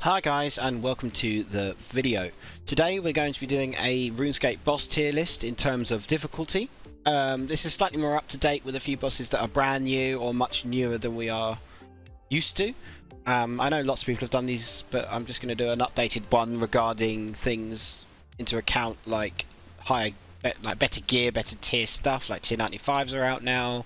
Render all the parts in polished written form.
Hi guys, and welcome to the video. Today we're going to be doing a Runescape boss tier list in terms of difficulty. This is slightly more up to date with a few bosses that are brand new or much newer than we are used to. I know lots of people have done these, but I'm just going to do an updated one regarding things into account like better gear, better tier stuff, like tier 95s are out now.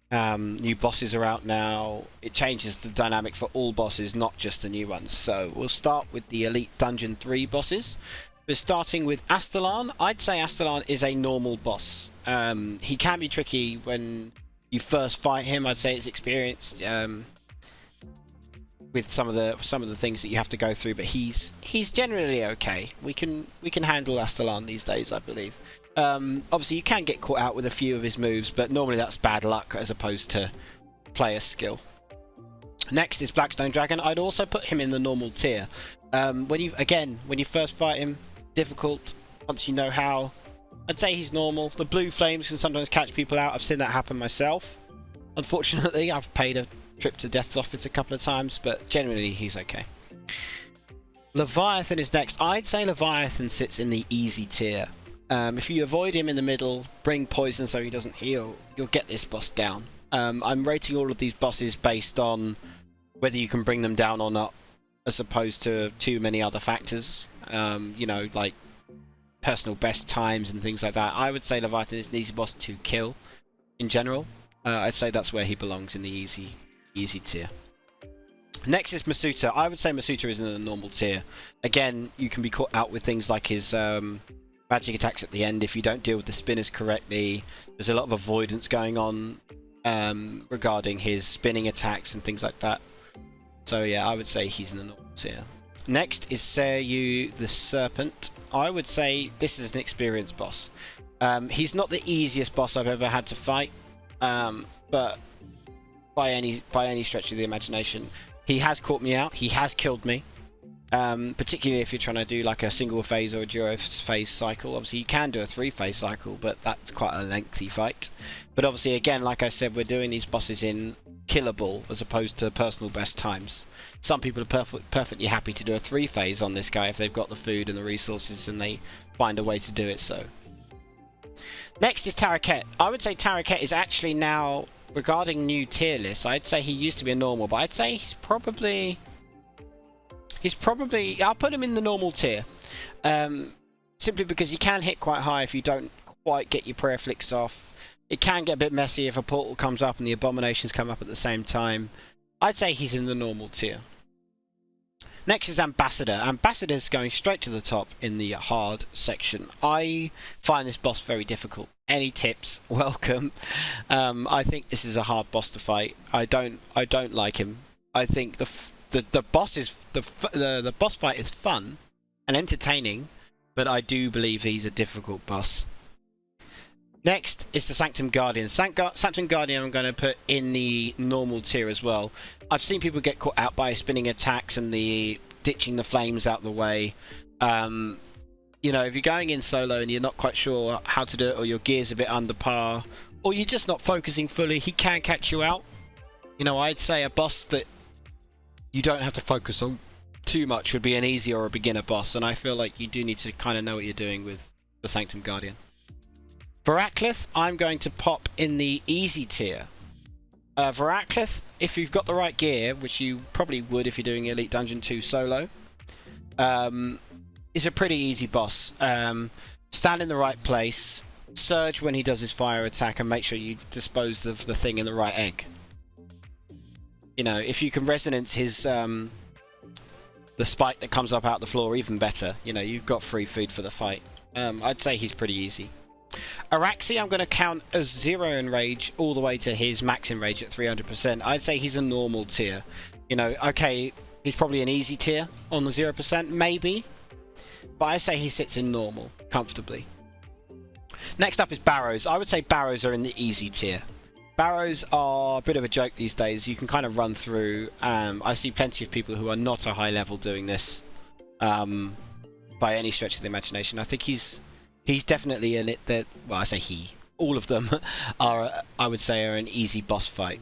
New bosses are out now. It changes the dynamic for all bosses, not just the new ones. So we'll start with the Elite Dungeon 3 bosses. We're starting with Astalan. I'd say Astalan is a normal boss. He can be tricky when you first fight him. I'd say it's experienced with some of the things that you have to go through, but he's generally okay. We can handle Astalan these days, I believe. Obviously you can get caught out with a few of his moves, but normally that's bad luck as opposed to player skill. Next is Blackstone Dragon. I'd also put him in the normal tier. When you first fight him, difficult. Once you know how, I'd say he's normal. The blue flames can sometimes catch people out. I've seen that happen myself. Unfortunately, I've paid a trip to Death's Office a couple of times, but generally he's okay. Leviathan is next. I'd say Leviathan sits in the easy tier. If you avoid him in the middle, bring poison so he doesn't heal, you'll get this boss down. I'm rating all of these bosses based on whether you can bring them down or not, as opposed to too many other factors, you know, like personal best times and things like that. I would say Leviathan is an easy boss to kill in general. I'd say that's where he belongs, in the easy tier. Next is Masuta. I would say Masuta is in the normal tier. Again, you can be caught out with things like his magic attacks at the end if you don't deal with the spinners correctly. There's a lot of avoidance going on regarding his spinning attacks and things like that. So yeah, I would say he's in the normal tier. Next is Seiryu the Serpent. I would say this is an experienced boss. He's not the easiest boss I've ever had to fight, but by any stretch of the imagination, he has caught me out. He has killed me. Particularly if you're trying to do like a single phase or a duo phase cycle. Obviously you can do a 3-phase cycle, but that's quite a lengthy fight. But obviously, again, like I said, we're doing these bosses in killable as opposed to personal best times. Some people are perfectly happy to do a 3-phase on this guy if they've got the food and the resources and they find a way to do it so. Next is Taraket. I would say Taraket is actually now, regarding new tier lists, I'd say he used to be a normal, but I'd say he's probably, I'll put him in the normal tier. Simply because he can hit quite high if you don't quite get your prayer flicks off. It can get a bit messy if a portal comes up and the abominations come up at the same time. I'd say he's in the normal tier. Next is Ambassador. Ambassador's going straight to the top in the hard section. I find this boss very difficult. Any tips? Welcome. I think this is a hard boss to fight. I don't like him. I think the boss fight is fun and entertaining, but I do believe he's a difficult boss. Next is the Sanctum Guardian. Sanctum Guardian I'm going to put in the normal tier as well. I've seen people get caught out by spinning attacks and the ditching the flames out the way. You know, if you're going in solo and you're not quite sure how to do it, or your gear's a bit under par, or you're just not focusing fully, he can catch you out. You know, I'd say a boss that you don't have to focus on too much would be an easy or a beginner boss, and I feel like you do need to kind of know what you're doing with the Sanctum Guardian. Veraklith, I'm going to pop in the easy tier. Veraklith, if you've got the right gear, which you probably would if you're doing Elite Dungeon 2 solo, is a pretty easy boss. Stand in the right place, surge when he does his fire attack, and make sure you dispose of the thing in the right egg. You know, if you can resonance his the spike that comes up out the floor, even better. You know, you've got free food for the fight. I'd say he's pretty easy. Araxi, I'm going to count as 0 in rage all the way to his max in rage at 300%. I'd say he's a normal tier. You know, okay, he's probably an easy tier on the 0%, maybe. But I say he sits in normal, comfortably. Next up is Barrows. I would say Barrows are in the easy tier. Barrows are a bit of a joke these days. You can kind of run through. I see plenty of people who are not a high level doing this by any stretch of the imagination. I think he's definitely in it. That, well, I say he. All of them are, I would say, are an easy boss fight.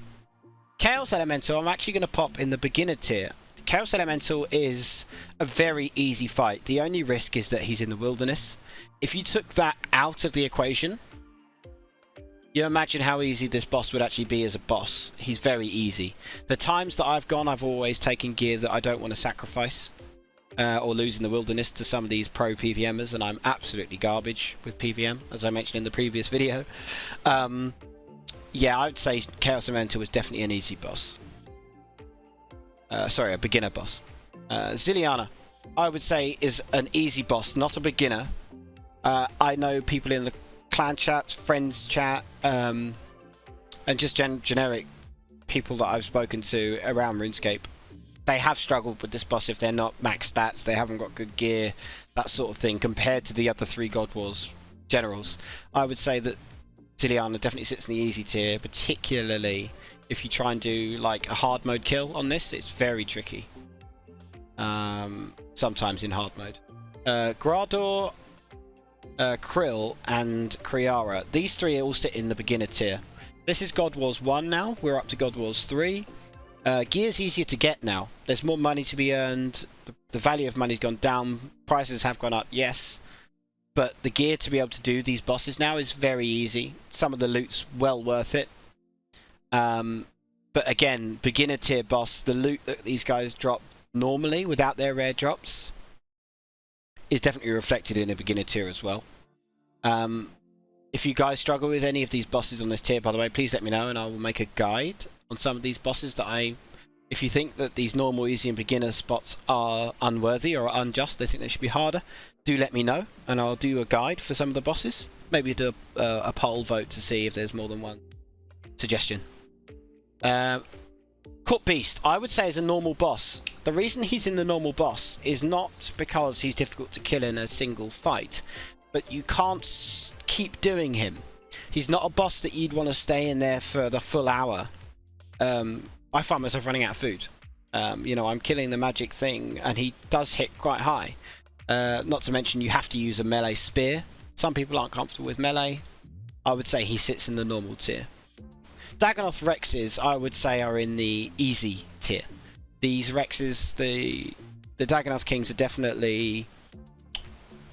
Chaos Elemental, I'm actually going to pop in the beginner tier. Chaos Elemental is a very easy fight. The only risk is that he's in the wilderness. If you took that out of the equation, you imagine how easy this boss would actually be as a boss. He's very easy. The times that I've gone, I've always taken gear that I don't want to sacrifice or lose in the wilderness to some of these pro PVMers, and I'm absolutely garbage with PVM, as I mentioned in the previous video. Yeah, I would say Chaos Elemental was definitely an easy boss. Sorry, a beginner boss. Ziliana, I would say, is an easy boss, not a beginner. I know people in the clan chat, friends chat, and just generic people that I've spoken to around RuneScape. They have struggled with this boss if they're not max stats, they haven't got good gear, that sort of thing, compared to the other 3 God Wars generals. I would say that Ziliana definitely sits in the easy tier, particularly if you try and do like a hard mode kill on this. It's very tricky. Sometimes in hard mode. Grador, Krill and Kriara. These 3 all sit in the beginner tier. This is God Wars 1 now. We're up to God Wars 3. Gear's easier to get now. There's more money to be earned. The value of money's gone down. Prices have gone up, yes. But the gear to be able to do these bosses now is very easy. Some of the loot's well worth it. But again, beginner tier boss, the loot that these guys drop normally without their rare drops is definitely reflected in a beginner tier as well. If you guys struggle with any of these bosses on this tier, by the way, please let me know and I will make a guide on some of these bosses that if you think that these normal, easy and beginner spots are unworthy or unjust, they think they should be harder, do let me know and I'll do a guide for some of the bosses. Maybe do a poll vote to see if there's more than one suggestion. Court Beast, I would say, is a normal boss. The reason he's in the normal boss is not because he's difficult to kill in a single fight, but you can't keep doing him. He's not a boss that you'd want to stay in there for the full hour. I find myself running out of food. You know, I'm killing the magic thing and he does hit quite high. Not to mention you have to use a melee spear. Some people aren't comfortable with melee. I would say he sits in the normal tier. Dagonoth Rexes, I would say, are in the easy tier. These Rexes, the Dagonoth Kings are definitely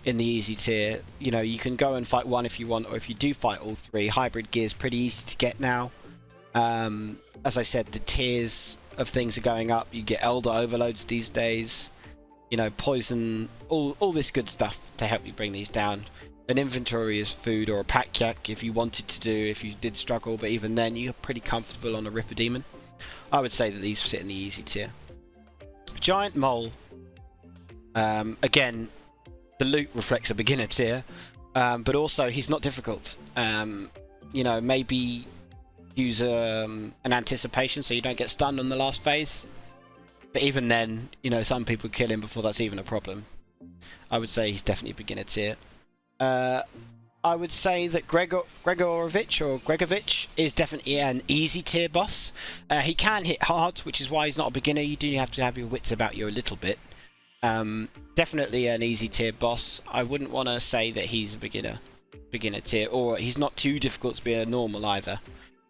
in the easy tier. You know, you can go and fight one if you want, or if you do fight all 3, hybrid gear is pretty easy to get now. As I said, the tiers of things are going up. You get Elder Overloads these days. You know, poison, all this good stuff to help you bring these down. An inventory is food or a pack yak if you wanted to do, if you did struggle, but even then you're pretty comfortable on a Ripper Demon. I would say that these sit in the easy tier. Giant Mole, again, the loot reflects a beginner tier, but also he's not difficult. You know, maybe use an anticipation so you don't get stunned on the last phase, but even then, you know, some people kill him before that's even a problem. I would say he's definitely beginner tier. I would say that Gregorovich is definitely an easy tier boss. He can hit hard, which is why he's not a beginner. You do have to have your wits about you a little bit. Definitely an easy tier boss. I wouldn't want to say that he's a beginner tier, or he's not too difficult to be a normal either.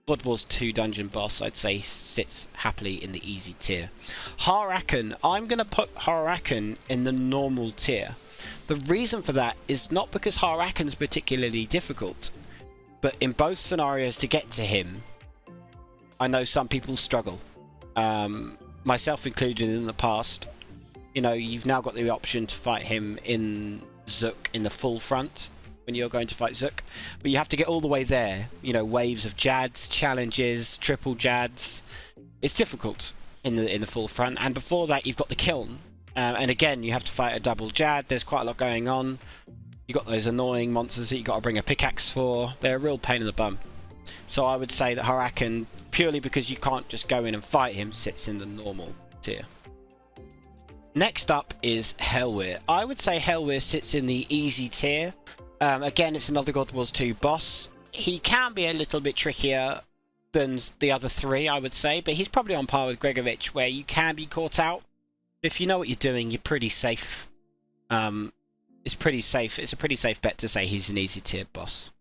Blood Wars 2 dungeon boss, I'd say, sits happily in the easy tier. Harakan, I'm going to put Harakan in the normal tier. The reason for that is not because Harakan's particularly difficult, but in both scenarios to get to him, I know some people struggle. Myself included in the past. You know, you've now got the option to fight him in Zook in the full front when you're going to fight Zook, but you have to get all the way there. You know, waves of Jads, challenges, triple Jads. It's difficult in the full front, and before that you've got the Kiln. And again, you have to fight a double Jad. There's quite a lot going on. You've got those annoying monsters that you've got to bring a pickaxe for. They're a real pain in the bum. So I would say that Harakan, purely because you can't just go in and fight him, sits in the normal tier. Next up is Helwyr. I would say Helwyr sits in the easy tier. Again, it's another God Wars 2 boss. He can be a little bit trickier than the other 3, I would say, but he's probably on par with Gregovich, where you can be caught out. If you know what you're doing, you're pretty safe. It's pretty safe. It's a pretty safe bet to say he's an easy tier boss.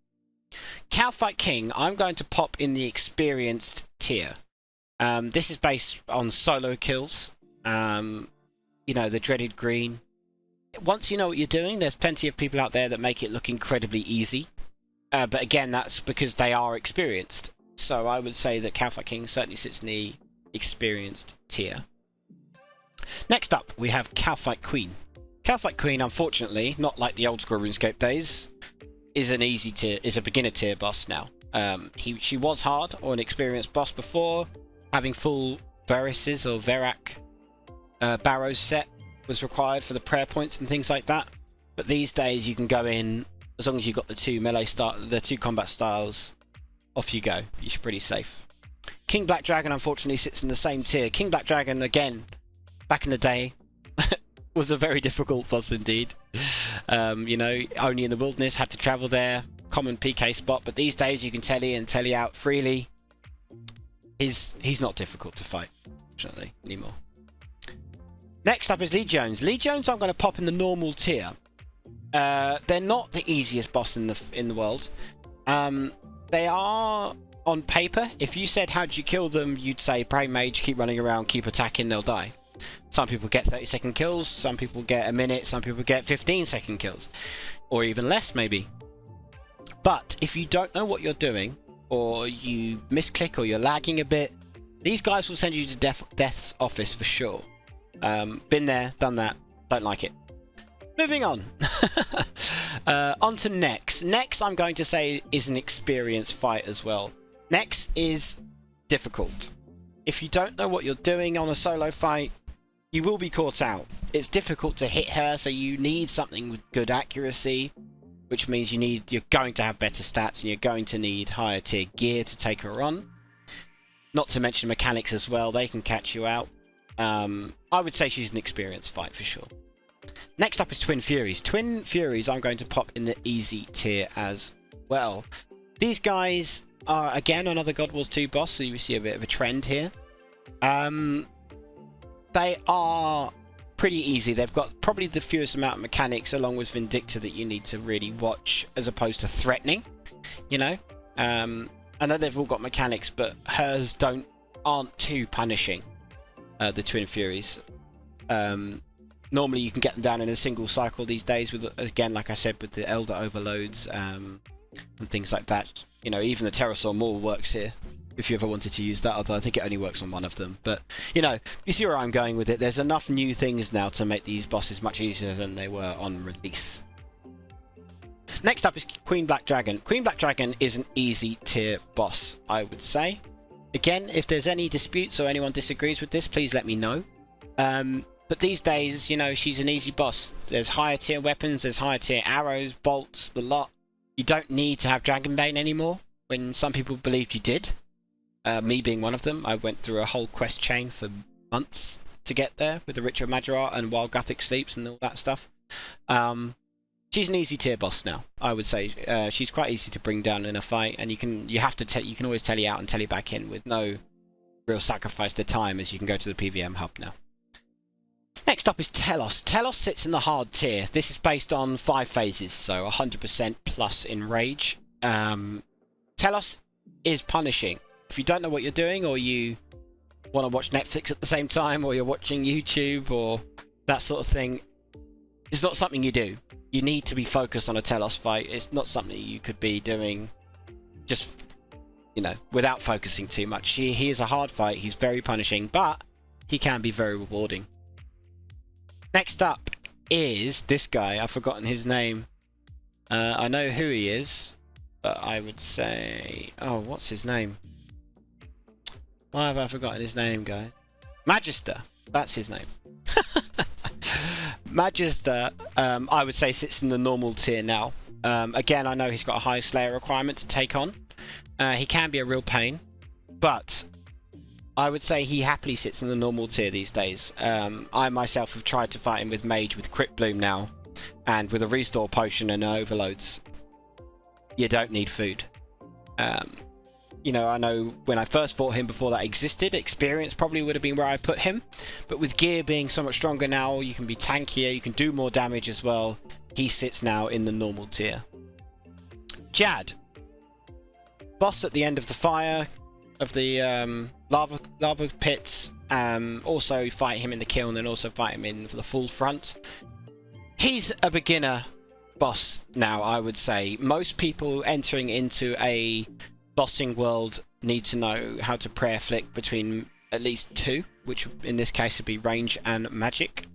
Cowfight King, I'm going to pop in the experienced tier. This is based on solo kills. You know, the dreaded green. Once you know what you're doing, there's plenty of people out there that make it look incredibly easy. But again, that's because they are experienced. So I would say that Kalphite King certainly sits in the experienced tier. Next up, we have Kalphite Queen. Kalphite Queen, unfortunately, not like the old school RuneScape days, is an easy tier, is a beginner tier boss now. She was hard or an experienced boss before, having full Verises or Verak Barrows set was required for the prayer points and things like that. But these days you can go in, as long as you've got the two combat styles, off you go. You're pretty safe. King Black Dragon unfortunately sits in the same tier. King Black Dragon, again, back in the day, was a very difficult boss indeed. You know, only in the wilderness, had to travel there, common PK spot, but these days you can telly and telly out freely. He's not difficult to fight, fortunately, anymore. Next up is Legiones. Legiones I'm going to pop in the normal tier. They're not the easiest boss in the world. They are, on paper, if you said how'd you kill them, you'd say pray mage, keep running around, keep attacking, they'll die. Some people get 30-second kills, some people get a minute, some people get 15-second kills, or even less maybe. But if you don't know what you're doing, or you misclick, or you're lagging a bit, these guys will send you to death's office for sure. Been there, done that, don't like it. Moving on. On to Nex. Nex, I'm going to say, is an experienced fight as well. Nex is difficult. If you don't know what you're doing on a solo fight, you will be caught out. It's difficult to hit her, so you need something with good accuracy, which means you're going to have better stats and you're going to need higher tier gear to take her on. Not to mention mechanics as well, they can catch you out. I would say she's an experienced fight for sure. Next up is Twin Furies. Twin Furies I'm going to pop in the easy tier as well. These guys are, again, another God Wars 2 boss, so you see a bit of a trend here. They are pretty easy. They've got probably the fewest amount of mechanics along with Vindicta that you need to really watch as opposed to threatening, you know. I know they've all got mechanics, but hers aren't too punishing, the Twin Furies. Normally you can get them down in a single cycle these days with, again, like I said, with the Elder Overloads and things like that. You know, even the Pterosaur Maul works here if you ever wanted to use that, although I think it only works on one of them. But, you know, you see where I'm going with it. There's enough new things now to make these bosses much easier than they were on release. Next up is Queen Black Dragon. Queen Black Dragon is an easy tier boss, I would say. Again, if there's any disputes or anyone disagrees with this, please let me know. But these days, you know, she's an easy boss. There's higher tier weapons, there's higher tier arrows, bolts, the lot. You don't need to have Dragonbane anymore, when some people believed you did. Me being one of them. I went through a whole quest chain for months to get there with the Ritual Majorat and Wild Gothic Sleeps and all that stuff. She's an easy tier boss now, I would say. She's quite easy to bring down in a fight, and you can always telly out and telly back in with no real sacrifice to time, as you can go to the PVM hub now. Next up is Telos. Telos sits in the hard tier. This is based on 5 phases, so 100% plus in rage. Telos is punishing. If you don't know what you're doing, or you want to watch Netflix at the same time, or you're watching YouTube or that sort of thing, it's not something you do. You need to be focused on a Telos fight. It's not something you could be doing just, you know, without focusing too much. He is a hard fight. He's very punishing, but he can be very rewarding. Next up is this guy. I've forgotten his name. I know who he is, but I would say... Oh, what's his name? Why have I forgotten his name, guys? Magister. That's his name. Magister, I would say, sits in the normal tier now. Again, I know he's got a high Slayer requirement to take on. He can be a real pain, but I would say he happily sits in the normal tier these days. I myself have tried to fight him with Mage with Crypt Bloom now, and with a Restore Potion and Overloads. You don't need food. You know, I know when I first fought him before that existed, experience probably would have been where I put him. But with gear being so much stronger now, you can be tankier, you can do more damage as well. He sits now in the normal tier. Jad. Boss at the end of the fire. of the lava pits. Also fight him in the kiln, and also fight him in for the full front. He's a beginner boss now, I would say. Most people entering into a bossing world need to know how to prayer flick between at least two, which in this case would be range and magic.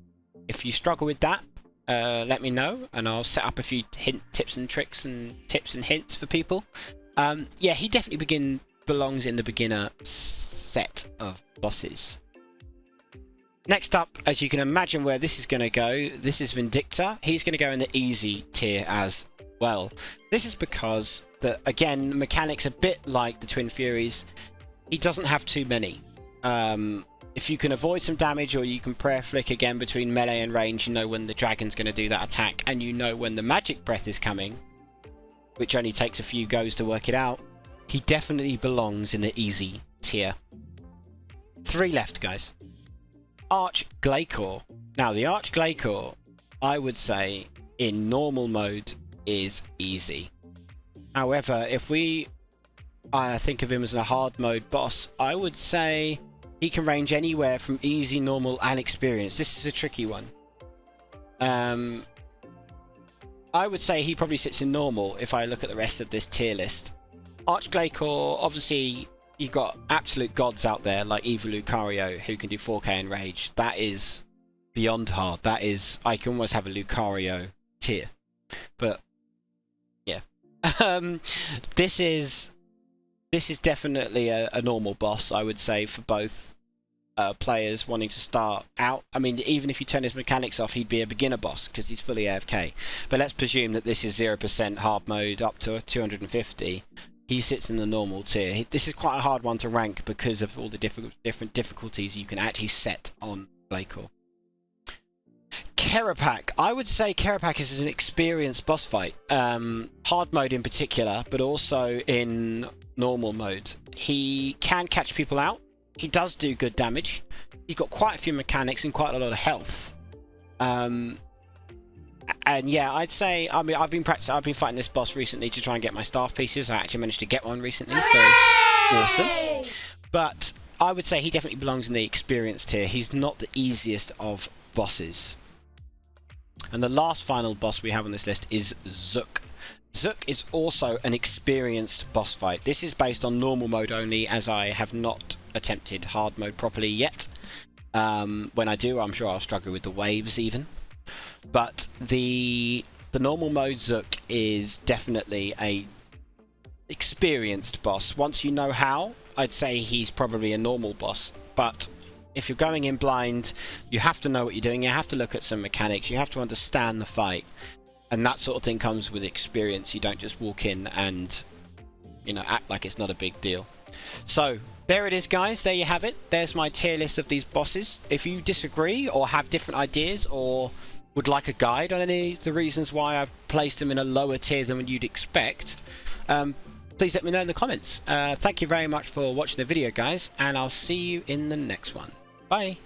If you struggle with that, let me know, and I'll set up a few tips and tricks and tips and hints for people. Yeah, he definitely belongs in the beginner set of bosses. Next up, as you can imagine where this is going to go, this is Vindictor. He's going to go in the easy tier as well. This is because, again, mechanics a bit like the Twin Furies. He doesn't have too many. If you can avoid some damage, or you can prayer flick again between melee and range, you know when the dragon's going to do that attack, and you know when the magic breath is coming, which only takes a few goes to work it out. He definitely belongs in the easy tier. 3 left, guys. Arch Glacor. Now, the Arch Glacor, I would say, in normal mode, is easy. However, if I think of him as a hard mode boss, I would say he can range anywhere from easy, normal, and experienced. This is a tricky one. I would say he probably sits in normal if I look at the rest of this tier list. Arch Glacor, obviously, you've got absolute gods out there like Evil Lucario who can do 4k in rage. That is beyond hard. That is, I can almost have a Lucario tier. But yeah, this is definitely a normal boss, I would say, for both players wanting to start out. I mean, even if you turn his mechanics off, he'd be a beginner boss because he's fully AFK. But let's presume that this is 0% hard mode up to 250. He sits in the normal tier. This is quite a hard one to rank because of all the different difficulties you can actually set on Glacor. Kerapak. I would say Kerapak is an experienced boss fight. Hard mode in particular, but also in normal mode. He can catch people out. He does do good damage. He's got quite a few mechanics and quite a lot of health. And yeah, I'd say, I mean, I've been fighting this boss recently to try and get my staff pieces. I actually managed to get one recently, so awesome. But I would say he definitely belongs in the experienced tier. He's not the easiest of bosses. And the last final boss we have on this list is Zook. Zook is also an experienced boss fight. This is based on normal mode only, as I have not attempted hard mode properly yet. When I do, I'm sure I'll struggle with the waves even. But the normal mode Zook is definitely a experienced boss. Once you know how, I'd say he's probably a normal boss. But if you're going in blind, you have to know what you're doing. You have to look at some mechanics. You have to understand the fight. And that sort of thing comes with experience. You don't just walk in and, you know, act like it's not a big deal. So there it is, guys. There you have it. There's my tier list of these bosses. If you disagree or have different ideas or would like a guide on any of the reasons why I've placed them in a lower tier than you'd expect, please let me know in the comments. Thank you very much for watching the video, guys, and I'll see you in the next one. Bye.